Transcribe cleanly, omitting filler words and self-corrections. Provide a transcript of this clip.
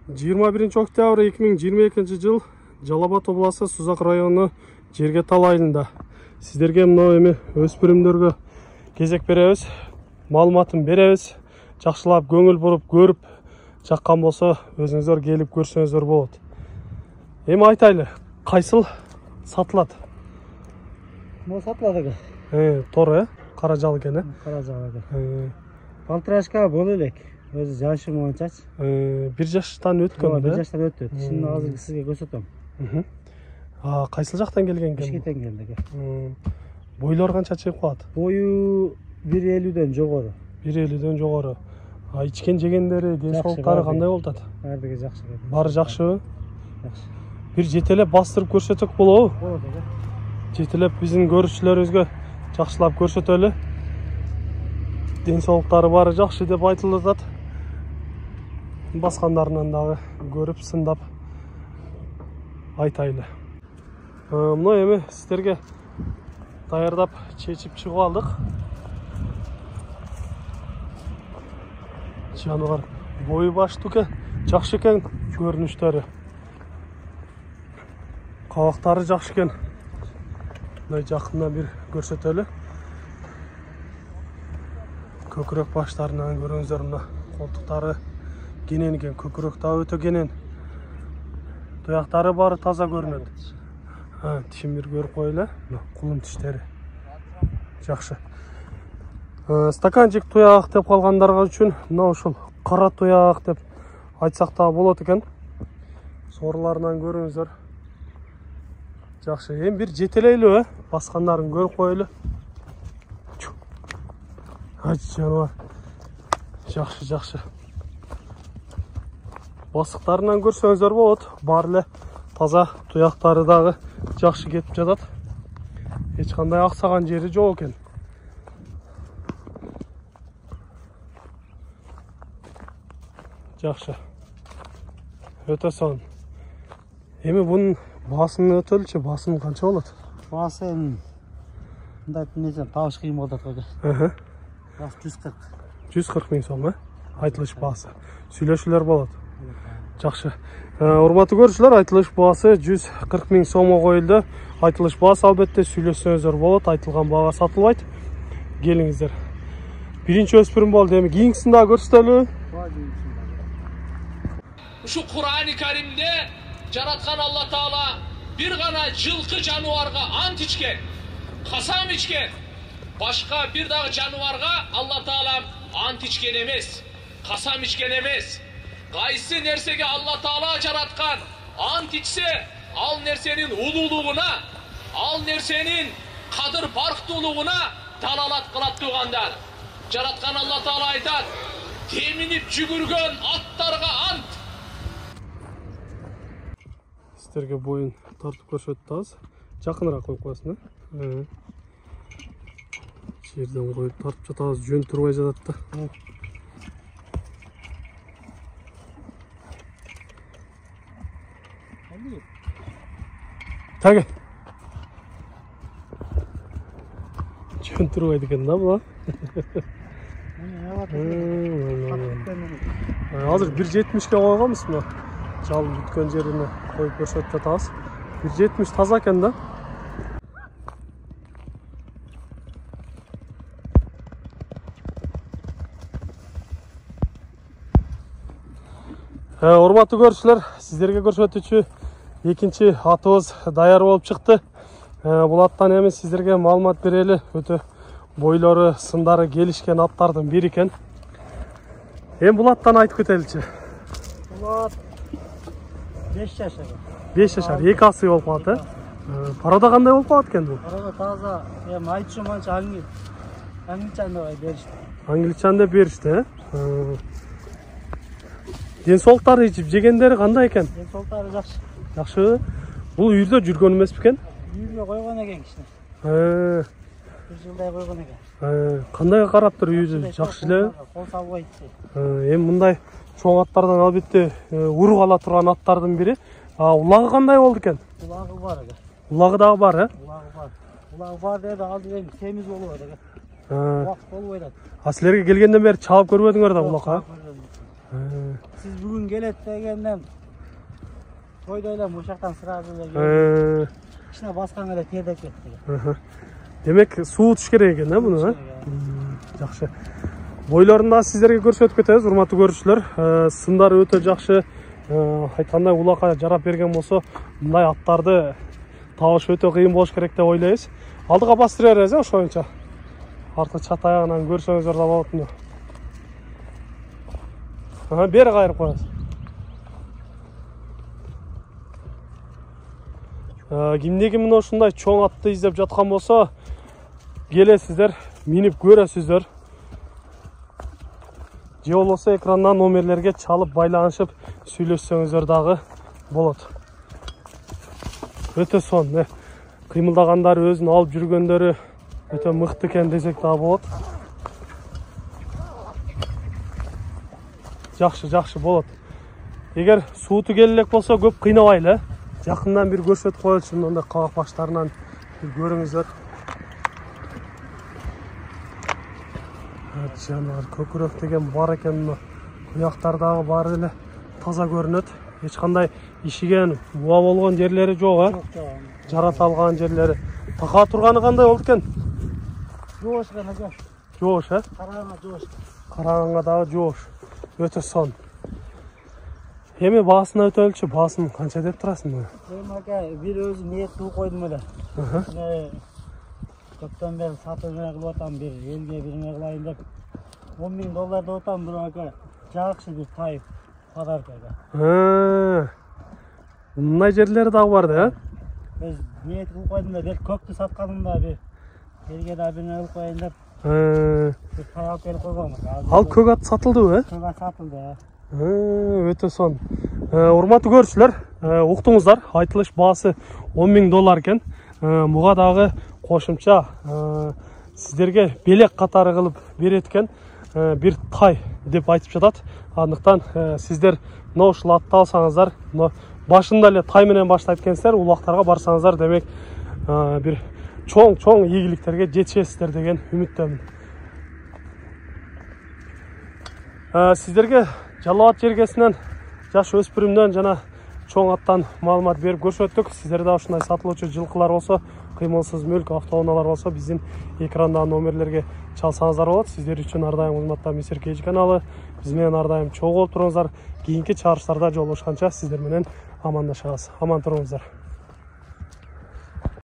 21 октябрь 2022 жыл Жалал Абад облысы Сузак району Жергетал айылында. Сіздерге мынау эми өспүрүмдөргө кезек беребиз, маалыматын беребиз. Жакшылап көңүл буруп көрүп жаккан болсо өзүңүздөр келип көрсөңүздөр болот. Эми айтайлы, кайсыл сатылат? Мына сатылат Тор, кара жал экен, Кара жал экен. Балтрашка боло элек. Өзү жашы моюнчачы. 1 жаштан өткөн, 1 жаштан өттү. Шын азыр сизге көрсөтөм. Кайсыл жактан келген экен? Бишкектен келди. Бойлор канча чыгып калат? Бою 1.50ден жогору. 1.50ден жогору. Ичкен жегендери, ден соолуктары кандай болуп атат? Баардыгы жакшы. Баары жакшыбы? Жакшы. Бир жетелеп бастырып көрсөтөк болобу? Болот. Жетелеп биздин көрүүчүлөрүбүзгө жакшылап көрсөтөлү. Ден соолуктары баары жакшы деп айтылып атат. Баскандарынан дагы көрүп, сындап айтайлы. Мына эми сиздерге даярдап чечип чыгып алдык. Жаныбар бою баштуу жакшы экен, көрүнүштөрү. Кабактары жакшы экен. Мына жакындан бир көрсөтөлү. Көкүрөк баштарынан көрүңүздөр, мына колтуктары кенен экен, көкүрөк да өтө кенен. Туяктары баары таза көрүнөт. Тишин бир көрүп коелу. Кулун тиштери жакшы. Стаканчик туяк деп калгандарга үчүн мына ушул кара туяк деп айтсак да болот экен. Сорларынан көрүңүздөр. Жакшы. Эми бир жетелейлүү, баскандарын көрүп коелу. Жаныбар. Жакшы. Басыктарынан көрсөңүздөр болот. Баары эле таза, туяктары дагы жакшы кетип жатат. Эч кандай аксаган жери жок экен. Жакшы. Өтө сонун. Эми бунун баасын өтөлүчү, баасын канча болот? Баасы мындай несем табыш кыйын болот го. 140. 140 миң сом, айтылыш баасы. Сүйлөшүүлөр болот. Жакшы. Урматтуу көрүүчүлөр, айтылыш баасы 140 миң сомго коюлду. Айтылыш баасы албетте сүйлөшсөңүздөр болот. Айтылган баага сатылбайт. Келиңиздер. Биринчи өспүрүм болду. Эми кийинкисин дагы көрсөтөлү. Ушу Кур'ан-ы Каримде жараткан Алла Таала бир гана жылкы жаныбарга ант ичкен, касам ичкен. Башка бир дагы жаныбарга Алла Таала ант ичкен эмес, касам ичкен эмес. Кайсы нерсеге Алла Таала жараткан ант ичсе, ал нерсенин улуулугуна, ал нерсенин кадыр барктуулугуна далалат кылат тугандар. Жараткан Алла Таала айтат: "Теминип жүгүргөн аттарга ант". Сіздерге бойын тартып көрсөттүбүз. Жакыныраак коюп коесуң, жерден коюп тартып жатабыз, жөн турбай жатат да. Таге. Жөн турбайт экен да була. Азыр 1.70ке койгонбуз мына. Жалын бүткөн жерине коюп көрсөтүп жатабыз. 1.70 таза экен да. Урматтуу көрүүчүлөр, сиздерге көрсөтүүчү экинчи атыбыз даяр болуп чыкты. Бул аттан эми сиздерге маалымат берели. Өтө бойлору, сындары келишкен аттардын бири экен. Эми бул аттан айтып кетеличи. Бул ат 5 жашар. 5 жашар, 2 асы болуп калат, Парада кандай болуп калат экен бул? Парада таза, эми айтчу манча англичан деп беришти. Англичан деп беришти, Ден соолуктары, ичип жегендери кандай экен? Ден соолуктары жакшы. Жакшы. Бул үйдө жүргөн эмес бекен? Үйгө койгон экен кичине. 1 жылдай койгон экен. Кандай карап тур үйдө? Жакшы эле. Кол салбайт. Эми мындай чоң аттардан албетте урук ала турган аттардын бири. Улагы кандай болду экен? Улагы бар экен. Улагы дагы бар, Улагы бар. Улагы бар деди, азыр эми семиз болуп атат экен. Убакыт болбой атат. Силерге келгенден бери чалып көрбөдүңөр да улакка? Siz bugün gelet degenden toydoylam ошактан сразу эле ичине баскан эле тердеп кетти. Демек суу туш керек экен да буну, жакшы. Бойлорунда сиздерге көрсөтүп кетебиз, урматтуу көрүүчүлөр. Сындары өтө жакшы. Айткандай улакка жарап берген болсо, мындай аттарды табыш өтө кыйын болуш керек деп ойлойбуз. Алдыга бастыра беребиз, ошо боюнча. Артка чат аягынан көрсөңүздөр да болот мына. Бери кайрып коебуз. Кимдеги мына ушундай чоң атты издеп жаткан болсо, келесиздер, минип көрөсүздөр. Же болбосо экрандан номерлерге чалып байланышып сүйлөшсөңүздөр дагы болот. Өтө сонун, кыймылдагандары өзүн алып жүргөндөрү өтө мыкты экен десек дагы болот. Жакшы болот. Эгер сууту келелек болсо көп кыйнабайлы. Жакындан бир көрсөтүп коелучу, мындай кабак баштарынан бир көрүңүздөр. Жанагы көкүрөк деген бар экен, мына куяктар дагы бар эле таза көрүнөт. Эч кандай ишиген, буа болгон жерлери жок, жарат алган жерлери. Така турганы кандай болду экен? Жоош гана жок. Жоош, Караганга жоош. Караганга дагы жоош. Өтө сон. Эми баасына өтөлчү, баасын канча деп турасың мына? Эми бир өзү ниет кылып койдум эле. Көптөн бери сатып кылып атам, бир элге бирине кылайын деп. $10,000 деп атам, бирок жакшы бир тай подарка. Мындай жерлери дагы бар да, Өз ниет кылып койдум эле, бир көктү сатканымда бир элге да бирине кылып коеюн деп. Бир тай алып келип койгом. Ал көк ат сатылдыбы? Көк ат сатылды. Өтө сон. Урматтуу көрүүчүлөр, уктуңуздар, айтылыш баасы $10,000 экен. Буга дагы кошумча сиздерге белек катары кылып берет экен. Бир тай деп айтып жатат. Андыктан сиздер мына ушул атты алсаңыздар, башында эле тай менен баштайт экенсиздер, улактарга барсаңыздар, демек бир чоң ийгиликтерге жетишесиздер деген үмүттөмүн. Сиздерге Жалал Абад жергесинен, жаш өспүрүмдөн жана чоң аттан маалымат берип көрсөттүк. Сиздерде ушундай сатылуучу жылкылар болсо, кыймылсыз мүлк, автоунаалар болсо, биздин экрандагы номерлерге чалсаңыздар болот. Сиздер үчүн ар дайым кызматта Мистер Кейж каналы. Биз менен ар дайым чогуу болуп туруңуздар. Кийинки чыгарыштарда жолугушканча сиздер менен амандашабыз. Аман туруңуздар.